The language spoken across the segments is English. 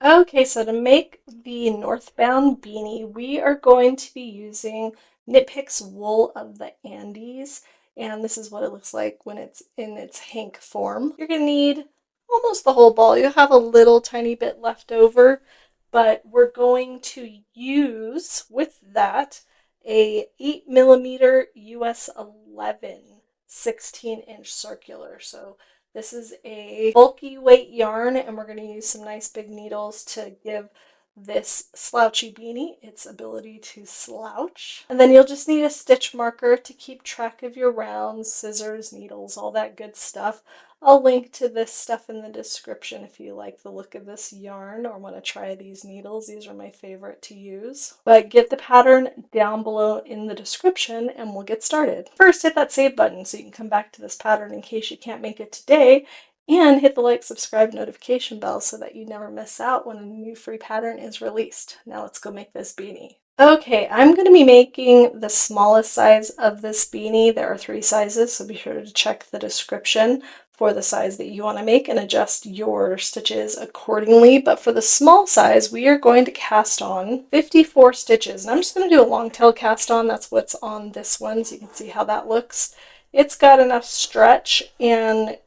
Okay, so to make the Northbound beanie, we are going to be using Knit Picks Wool of the Andes, and this is what it looks like when it's in its hank form. You're going to need almost the whole ball. You'll have a little tiny bit left over, but we're going to use with that a 8mm US 11 16-inch circular. So this is a bulky weight yarn, and we're going to use some nice big needles to give this slouchy beanie its ability to slouch. And then you'll just need a stitch marker to keep track of your rounds, scissors, needles, all that good stuff. I'll link to this stuff in the description if you like the look of this yarn or want to try these needles. These are my favorite to use. But get the pattern down below in the description and we'll get started. First, hit that save button so you can come back to this pattern in case you can't make it today, and hit the like, subscribe, notification bell so that you never miss out when a new free pattern is released. Now let's go make this beanie. Okay, I'm going to be making the smallest size of this beanie. There are 3 sizes, so be sure to check the description for the size that you want to make and adjust your stitches accordingly. But for the small size, we are going to cast on 54 stitches. And I'm just going to do a long tail cast on. That's what's on this one, so you can see how that looks. It's got enough stretch and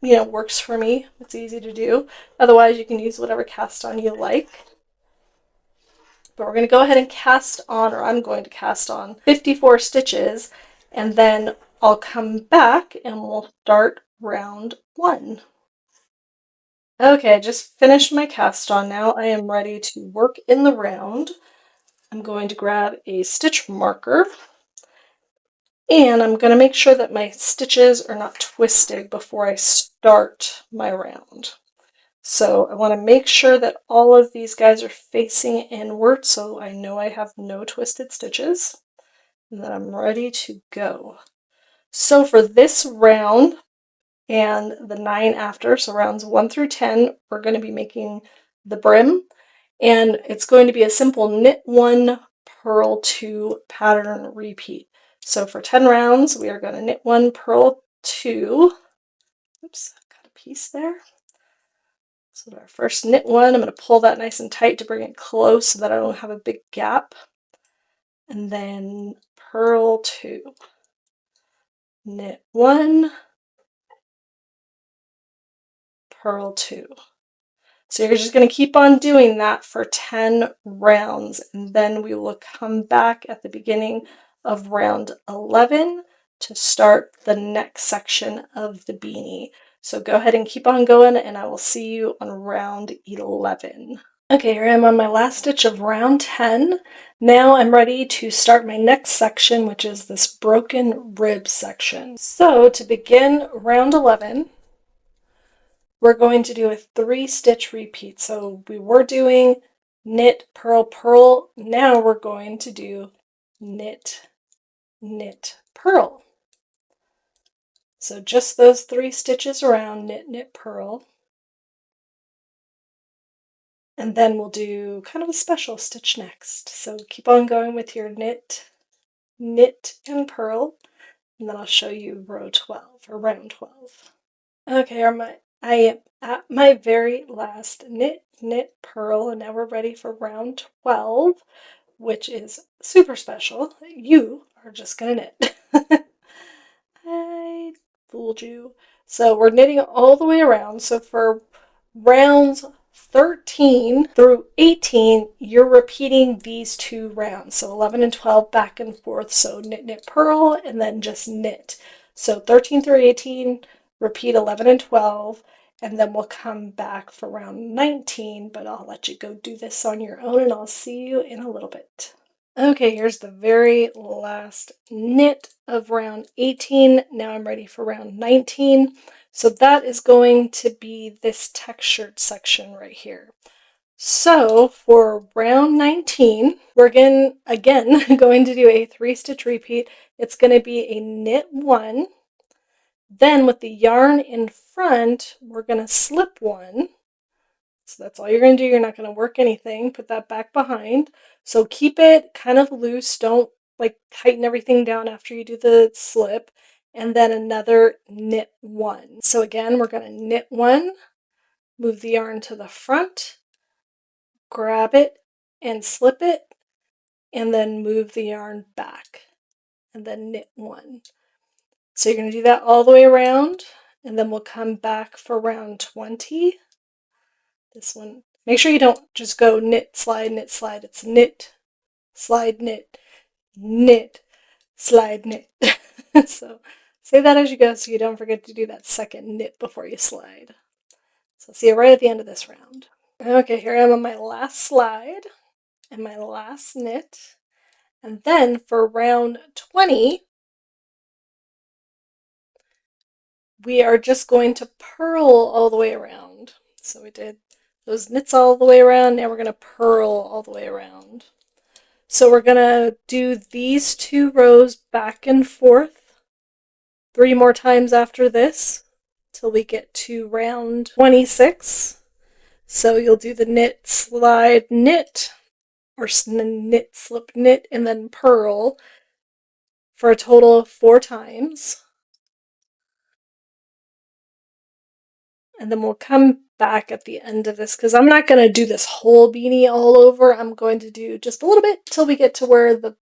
works for me. It's easy to do. Otherwise, you can use whatever cast on you like. But we're going to go ahead and cast on, or I'm going to cast on 54 stitches, and then I'll come back and we'll start round 1. Okay, I just finished my cast on now. I am ready to work in the round. I'm going to grab a stitch marker, and I'm going to make sure that my stitches are not twisted before I start my round. So I want to make sure that all of these guys are facing inward so I know I have no twisted stitches, and then I'm ready to go. So for this round and the 9 after, so rounds 1 through 10, we're going to be making the brim, and it's going to be a simple knit 1, purl 2 pattern repeat. So for 10 rounds, we are going to knit 1, purl 2. Oops, got a piece there. So our first knit 1, I'm going to pull that nice and tight to bring it close so that I don't have a big gap. And then purl 2. Knit 1, purl 2. So you're just going to keep on doing that for 10 rounds, and then we will come back at the beginning of round 11 to start the next section of the beanie. So go ahead and keep on going, and I will see you on round 11. Okay, here I am on my last stitch of round 10. Now I'm ready to start my next section, which is this broken rib section. So to begin round 11, we're going to do a 3-stitch repeat. So we were doing knit, purl, purl. Now we're going to do knit, knit, purl. So just those 3 stitches around, knit, knit, purl. And then we'll do kind of a special stitch next. So keep on going with your knit, knit, and purl. And then I'll show you row 12 or round 12. Okay, I am at my very last knit, knit, purl, and now we're ready for round 12, which is super special. You are just gonna knit. I fooled you. So we're knitting all the way around. So for rounds 13 through 18, you're repeating these 2 rounds. So 11 and 12 back and forth. So knit, knit, purl, and then just knit. So 13 through 18, repeat 11 and 12, and then we'll come back for round 19, but I'll let you go do this on your own, and I'll see you in a little bit. Okay, here's the very last knit of round 18. Now I'm ready for round 19. So that is going to be this textured section right here. So for round 19, we're again going to do a 3-stitch repeat. It's going to be a knit 1. Then with the yarn in front, we're going to slip 1. So that's all you're going to do. You're not going to work anything. Put that back behind. So keep it kind of loose. Don't tighten everything down after you do the slip. And then another knit 1. So again, we're going to knit 1, move the yarn to the front, grab it and slip it, and then move the yarn back, and then knit one. So you're going to do that all the way around, and then we'll come back for round 20. This one, make sure you don't just go knit, slide, knit, slide. It's knit, slide, knit, knit, slide, knit. So say that as you go so you don't forget to do that second knit before you slide. So see you right at the end of this round. Okay, here I am on my last slide and my last knit. And then for round 20, we are just going to purl all the way around. So we did those knits all the way around. Now we're going to purl all the way around. So we're going to do these 2 rows back and forth 3 more times after this till we get to round 26. So you'll do the knit, slide, knit, or knit, slip, knit, and then purl for a total of 4 times. And then we'll come back at the end of this because I'm not going to do this whole beanie all over. I'm going to do just a little bit till we get to where the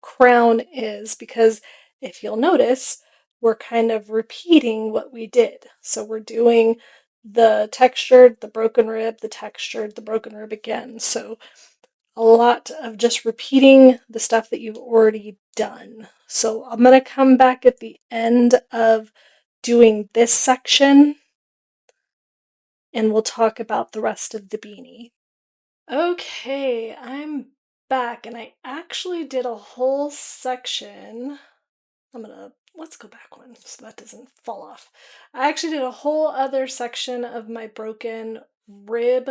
crown is, because if you'll notice, we're kind of repeating what we did. So we're doing the textured, the broken rib, the textured, the broken rib again. So a lot of just repeating the stuff that you've already done. So I'm going to come back at the end of doing this section and we'll talk about the rest of the beanie. Okay, I'm back and I actually did a whole section. Let's go back one so that doesn't fall off. I actually did a whole other section of my broken rib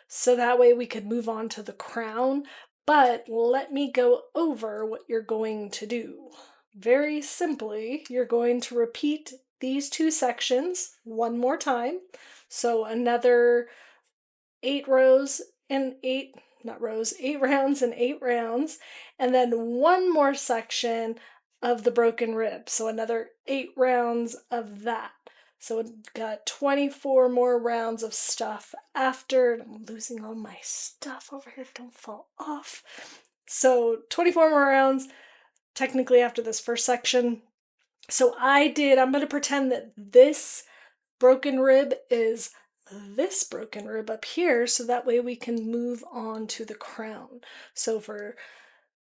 so that way we could move on to the crown, but let me go over what you're going to do. Very simply, you're going to repeat these 2 sections one more time. So another 8 rows and 8, not rows, 8 rounds and 8 rounds, and then one more section of the broken rib. So another 8 rounds of that. So we've got 24 more rounds of stuff after. I'm losing all my stuff over here. Don't fall off. So 24 more rounds technically after this first section. So I'm going to pretend that this broken rib is this broken rib up here, so that way we can move on to the crown. So for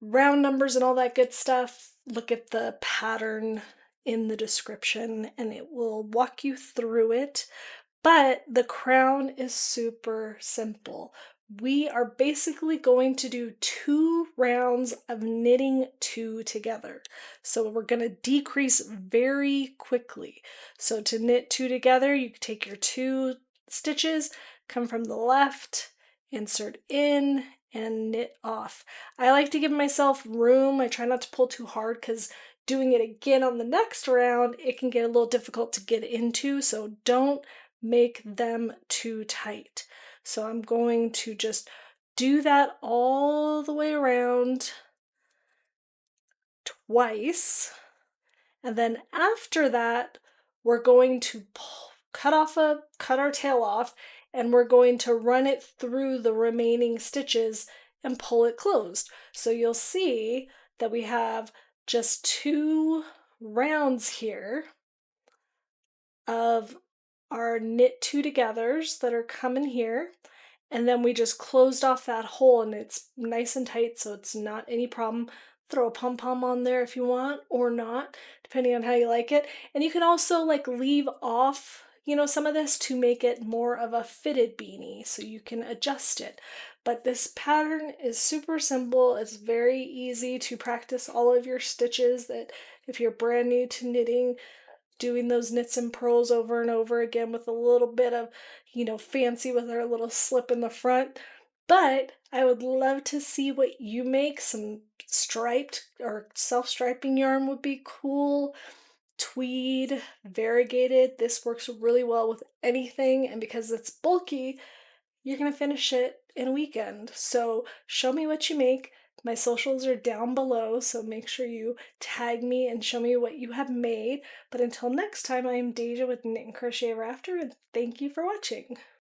round numbers and all that good stuff, look at the pattern in the description and it will walk you through it. But the crown is super simple. We are basically going to do 2 rounds of knitting 2 together. So we're going to decrease very quickly. So to knit 2 together, you take your 2 stitches, come from the left, insert in, and knit off. I like to give myself room. I try not to pull too hard because doing it again on the next round, it can get a little difficult to get into. So don't make them too tight. So I'm going to just do that all the way around twice. And then after that, we're going to cut our tail off, and we're going to run it through the remaining stitches and pull it closed. So you'll see that we have just 2 rounds here of our knit 2 togethers that are coming here, and then we just closed off that hole and it's nice and tight, so it's not any problem. Throw a pom-pom on there if you want or not, depending on how you like it. And you can also like leave off, some of this to make it more of a fitted beanie, so you can adjust it. But this pattern is super simple. It's very easy to practice all of your stitches, that if you're brand new to knitting, doing those knits and purls over and over again with a little bit of, fancy with our little slip in the front. But I would love to see what you make. Some striped or self-striping yarn would be cool. Tweed, variegated. This works really well with anything, and because it's bulky, you're going to finish it in a weekend. So show me what you make. My socials are down below, so make sure you tag me and show me what you have made. But until next time, I'm Deja with Knit and Crochet Ever After, and thank you for watching.